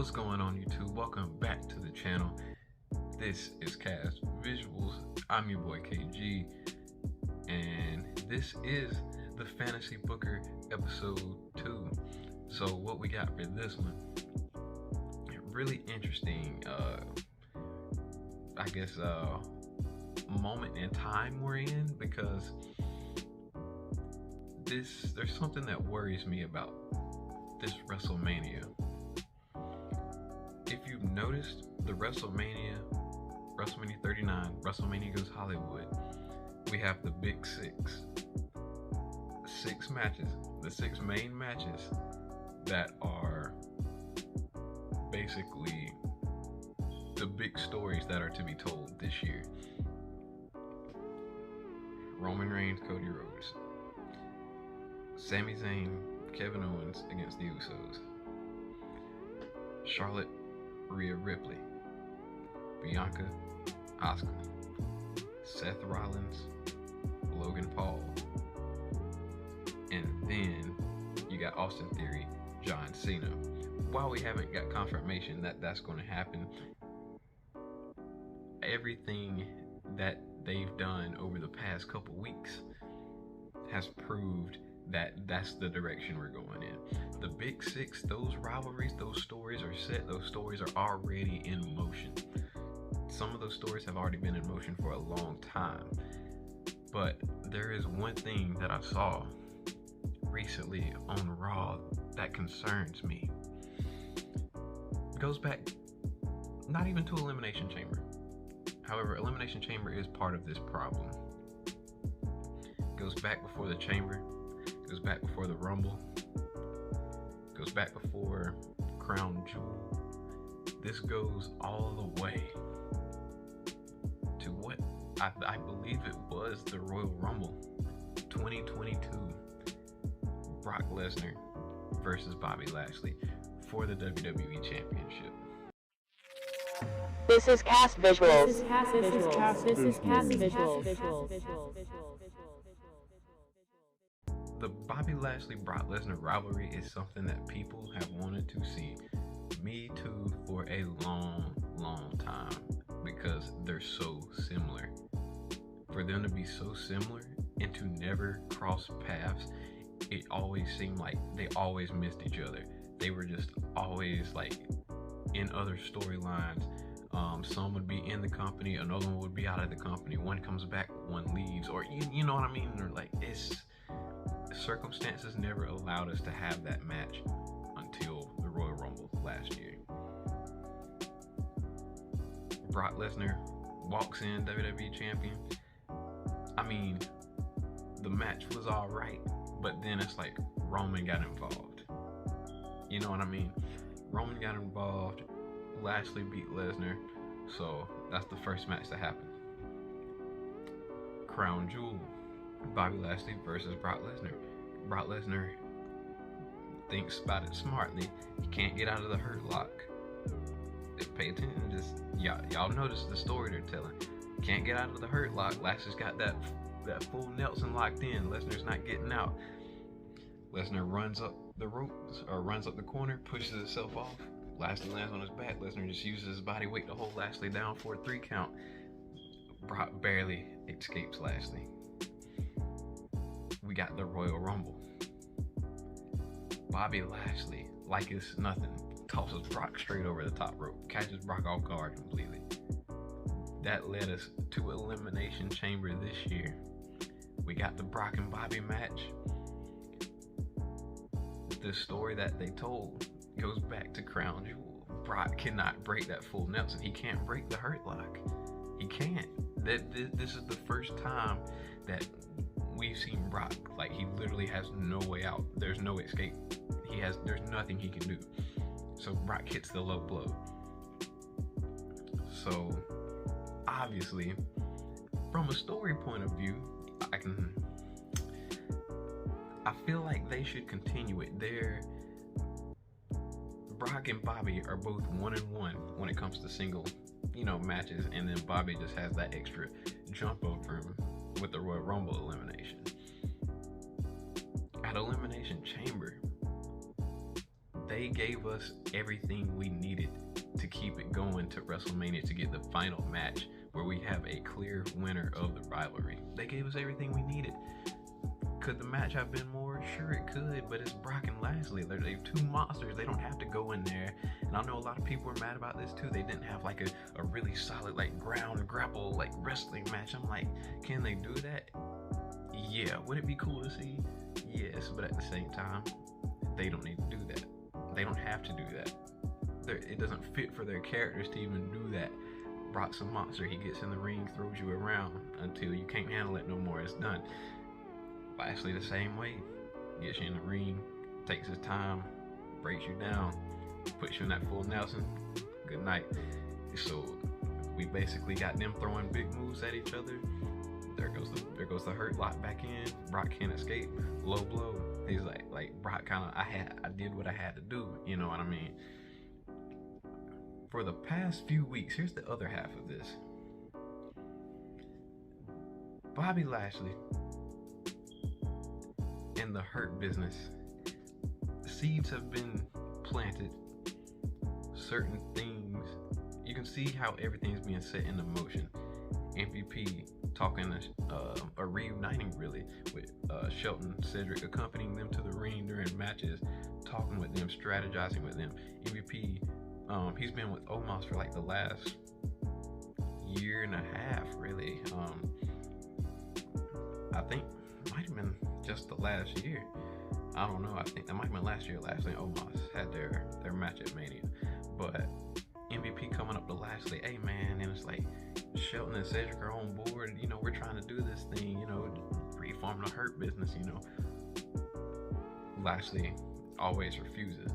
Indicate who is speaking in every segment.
Speaker 1: What's going on, YouTube? Welcome back to the channel. This is Cast Visuals. I'm your boy KG, and this is the Fantasy Booker episode 2. So what we got for this one, really interesting moment in time we're in, because there's something that worries me about this Wrestlemania. If you've noticed, the WrestleMania 39, WrestleMania Goes Hollywood, we have the big six matches, the 6 main matches that are basically the big stories that are to be told this year. Roman Reigns, Cody Rhodes. Sami Zayn, Kevin Owens against the Usos. Charlotte, Rhea Ripley. Bianca, Asuka. Seth Rollins, Logan Paul. And then you got Austin Theory, John Cena. While we haven't got confirmation that that's going to happen, everything that they've done over the past couple weeks has proved that that's the direction we're going in. The big six, those rivalries, those stories are set, those stories are already in motion. Some of those stories have already been in motion for a long time. But there is one thing that I saw recently on Raw that concerns me. It goes back not even to Elimination Chamber. However, Elimination Chamber is part of this problem. It goes back before the Chamber. Goes back before the Rumble, goes back before Crown Jewel. This goes all the way to what I believe it was the Royal Rumble 2022. Brock Lesnar versus Bobby Lashley for the WWE Championship.
Speaker 2: This is Cast Visuals.
Speaker 3: This is Cast Visuals.
Speaker 1: The Bobby Lashley Brock Lesnar rivalry is something that people have wanted to see, me too, for a long time, because they're so similar. For them to be so similar and to never cross paths, it always seemed like they always missed each other. They were just always like in other storylines. Some would be in the company, another one would be out of the company. One comes back, one leaves, or you know what I mean? Or like, circumstances never allowed us to have that match until the Royal Rumble last year. Brock Lesnar walks in WWE champion. I mean, the match was all right, but then it's like Roman got involved. You know what I mean? Roman got involved. Lashley beat Lesnar, so that's the first match that happened. Crown Jewel, Bobby Lashley versus Brock Lesnar. Brock Lesnar thinks about it smartly. He can't get out of the Hurt Lock. Pay attention, just y'all notice the story they're telling. Can't get out of the Hurt Lock. Lashley's got that full Nelson locked in. Lesnar's not getting out. Lesnar runs up the ropes, or runs up the corner, pushes himself off. Lashley lands on his back. Lesnar just uses his body weight to hold Lashley down for a 3 count. Brock barely escapes Lashley. We got the Royal Rumble. Bobby Lashley, like it's nothing, tosses Brock straight over the top rope, catches Brock off guard completely. That led us to Elimination Chamber this year. We got the Brock and Bobby match. The story that they told goes back to Crown Jewel. Brock cannot break that full Nelson. He can't break the Hurt Lock. He can't. This is the first time that we've seen Brock, like, he literally has no way out. There's no escape. There's nothing he can do. So Brock hits the low blow. So obviously, from a story point of view, I feel like they should continue it. Brock and Bobby are both 1-1 when it comes to single, matches, and then Bobby just has that extra jump over him with the Royal Rumble elimination. At Elimination Chamber, they gave us everything we needed to keep it going to WrestleMania, to get the final match where we have a clear winner of the rivalry. They gave us everything we needed. Could the match have been more? Sure it could, but it's Brock and Lashley. They're two monsters. They don't have to go in there. And I know a lot of people are mad about this too. They didn't have like a really solid like ground grapple like wrestling match. I'm like, can they do that? Yeah. Would it be cool to see? Yes, but at the same time, they don't need to do that. They don't have to do that. It doesn't fit for their characters to even do that. Brock's a monster. He gets in the ring, throws you around until you can't handle it no more. It's done. Lashley the same way. Gets you in the ring, takes his time, breaks you down, puts you in that full Nelson. Good night. So we basically got them throwing big moves at each other. There goes the hurt lock back in. Brock can't escape. Low blow. He's like Brock kind of I did what I had to do. You know what I mean? For the past few weeks, here's the other half of this. Bobby Lashley and the Hurt Business. Seeds have been planted. Certain things, you can see how everything's being set into motion. MVP talking or reuniting really with Shelton, Cedric, accompanying them to the ring during matches, talking with them, strategizing with them. MVP, he's been with Omos for like the last year and a half, really. I think it might have been just the last year. I don't know. I think that might have been last year. Lashley and Omos had their match at Mania, but MVP coming up to Lashley, hey man, and it's like Shelton and Cedric are on board. You know, we're trying to do this thing. You know, reform the Hurt Business. You know, Lashley always refuses.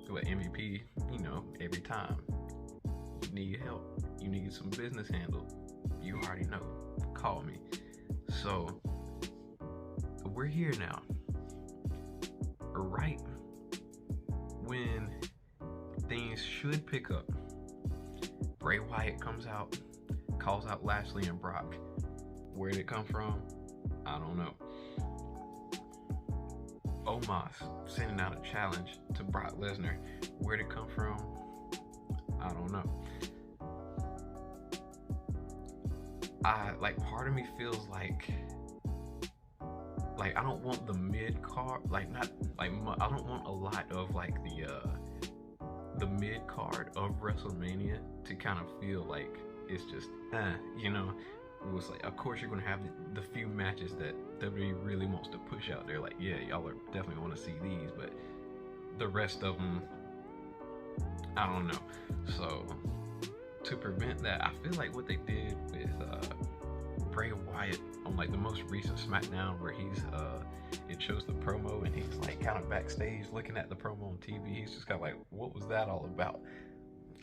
Speaker 1: But MVP, you know, every time you need help, you need some business handled, you already know, call me. So we're here now, right when things should pick up. Bray Wyatt comes out, calls out Lashley and Brock. Where did it come from? I don't know. Omos sending out a challenge to Brock Lesnar. Where'd it come from? I don't know. Part of me feels like I don't want the mid card, I don't want a lot of like the mid card of WrestleMania to kind of feel like it's just you know. It was like, of course you're gonna have the few matches that WWE really wants to push out there. Like, yeah, y'all are definitely want to see these, but the rest of them, I don't know. So to prevent that, I feel like what they did with Bray Wyatt on like the most recent SmackDown, where it shows the promo and he's like kind of backstage looking at the promo on TV. He's just kind of like, what was that all about?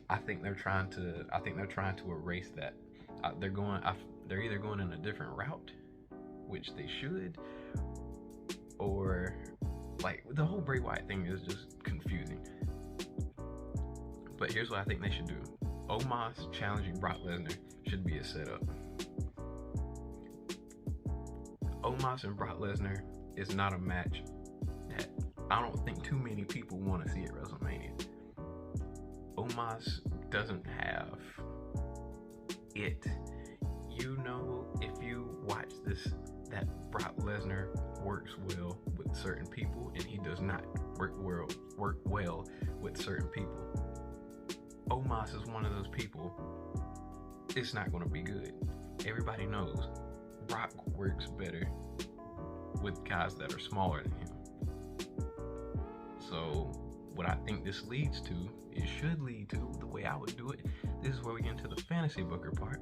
Speaker 1: I think they're trying to erase that. They're either going in a different route, which they should, or like the whole Bray Wyatt thing is just confusing. But here's what I think they should do. Omos challenging Brock Lesnar should be a setup. Omos and Brock Lesnar is not a match that I don't think too many people want to see at WrestleMania. Omos doesn't have it. You know, if you watch this, that Brock Lesnar works well with certain people and he does not work well with certain people. Omos is one of those people. It's not going to be good. Everybody knows Brock works better with guys that are smaller than him. So what I think this leads to, it should lead to, the way I would do it, this is where we get into the fantasy booker part.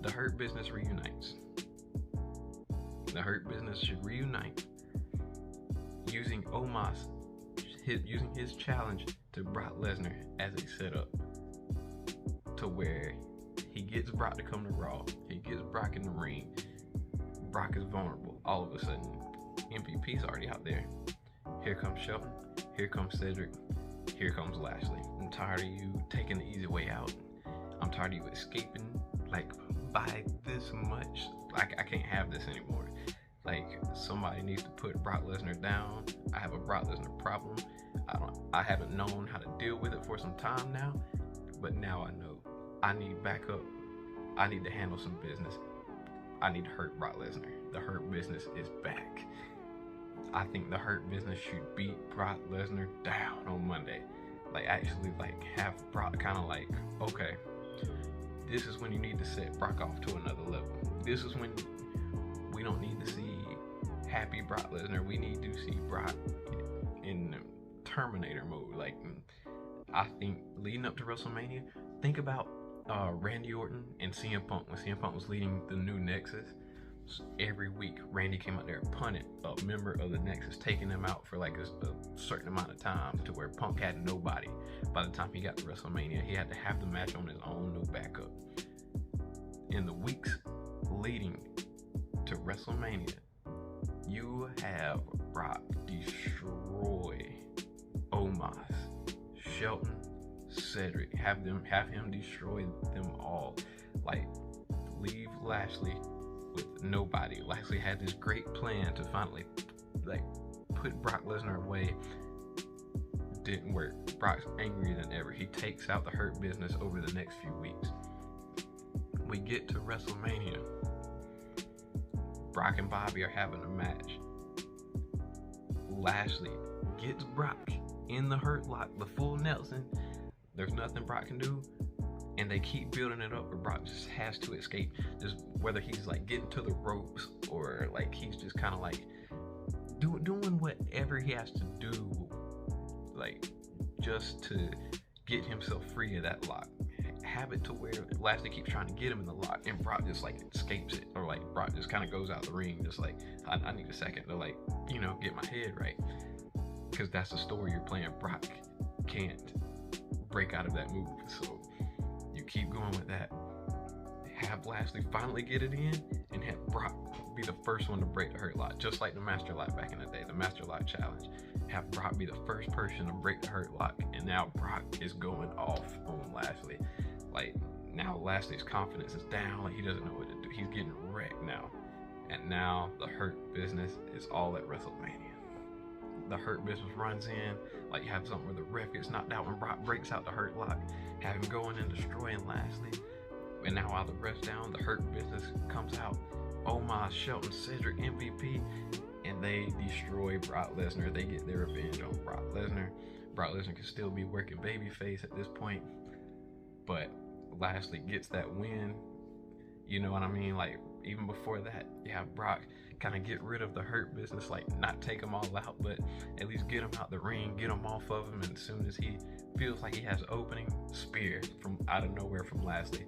Speaker 1: The Hurt Business reunites. The Hurt Business should reunite using Omos, using his challenge to Brock Lesnar as a setup, to where he gets Brock to come to Raw, he gets Brock in the ring, Brock is vulnerable. All of a sudden, MVP's already out there. Here comes Shelton, here comes Cedric, here comes Lashley. I'm tired of you taking the easy way out. I'm tired of you escaping by this much. I can't have this anymore. Somebody needs to put Brock Lesnar down. I have a Brock Lesnar problem. I haven't known how to deal with it for some time now, but now I know. I need backup. I need to handle some business. I need to hurt Brock Lesnar. The Hurt Business is back. I think the Hurt Business should beat Brock Lesnar down on Monday. Like, actually, like, have Brock kind of like, okay, this is when you need to set Brock off to another level. This is when we don't need to see happy Brock Lesnar. We need to see Brock in Terminator mode. Like, I think leading up to WrestleMania, think about Randy Orton and CM Punk. When CM Punk was leading the new Nexus, every week Randy came out there and punted a member of the Nexus, taking them out for like a certain amount of time, to where Punk had nobody. By the time he got to WrestleMania, he had to have the match on his own, no backup. In the weeks leading to WrestleMania, you have Brock destroy Omos, Shelton, Cedric. Have him destroy them all. Like, leave Lashley with nobody. Lashley had this great plan to finally like put Brock Lesnar away. Didn't work. Brock's angrier than ever. He takes out the Hurt Business over the next few weeks. We get to WrestleMania. Brock and Bobby are having a match. Lashley gets Brock in the Hurt Lock, the full Nelson. There's nothing Brock can do, and they keep building it up where Brock just has to escape. Just whether he's like getting to the ropes, or like he's just kind of like doing whatever he has to do, like just to get himself free of that lock. Have it to where Lashley keeps trying to get him in the lock, and Brock just like escapes it, or like Brock just kind of goes out the ring, just like, I need a second to, like, you know, get my head right, because that's the story you're playing. Brock can't break out of that move, so you keep going with that. Have Lashley finally get it in, and have Brock be the first one to break the Hurt Lock, just like the Master Lock back in the day, the Master Lock Challenge. Have Brock be the first person to break the Hurt Lock, and now Brock is going off on Lashley. Like, now Lashley's confidence is down. Like, he doesn't know what to do. He's getting wrecked now. And now the Hurt Business is all at WrestleMania. The Hurt Business runs in. Like, you have something where the ref gets knocked out when Brock breaks out the Hurt Lock. Have him going and destroying Lashley. And now while the ref's down, the Hurt Business comes out. Omos, Shelton, Cedric, MVP. And they destroy Brock Lesnar. They get their revenge on Brock Lesnar. Brock Lesnar can still be working babyface at this point, but Lashley gets that win. You know what I mean? Like, even before that, you have Brock kind of get rid of the Hurt Business, like not take them all out, but at least get him out the ring, get him off of him. And as soon as he feels like he has an opening, spear from out of nowhere from Lashley,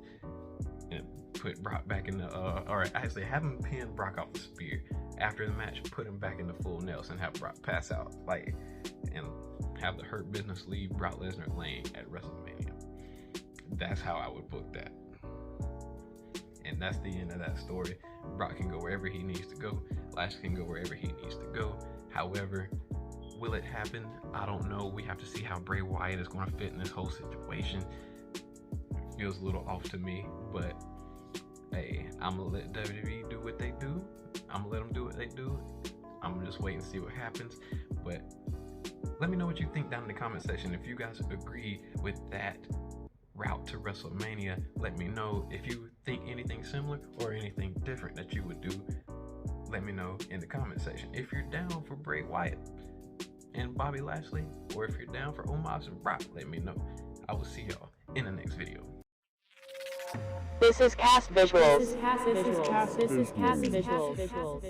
Speaker 1: and put Brock back in the or actually have him pin Brock off the spear. After the match, put him back in the full Nelson, have Brock pass out, like, and have the Hurt Business leave Brock Lesnar laying at WrestleMania. That's how I would book that. And that's the end of that story. Brock can go wherever he needs to go. Lashley can go wherever he needs to go. However, will it happen? I don't know. We have to see how Bray Wyatt is going to fit in this whole situation. It feels a little off to me, but hey, I'm going to let WWE do what they do. I'm going to let them do what they do. I'm going to just wait and see what happens. But let me know what you think down in the comment section. If you guys agree with that route to WrestleMania, let me know. If you think anything similar or anything different that you would do, let me know in the comment section. If you're down for Bray Wyatt and Bobby Lashley, or if you're down for Omos and Brock, let me know. I will see y'all in the next video.
Speaker 3: This is Cast Visuals. This is Cast Visuals.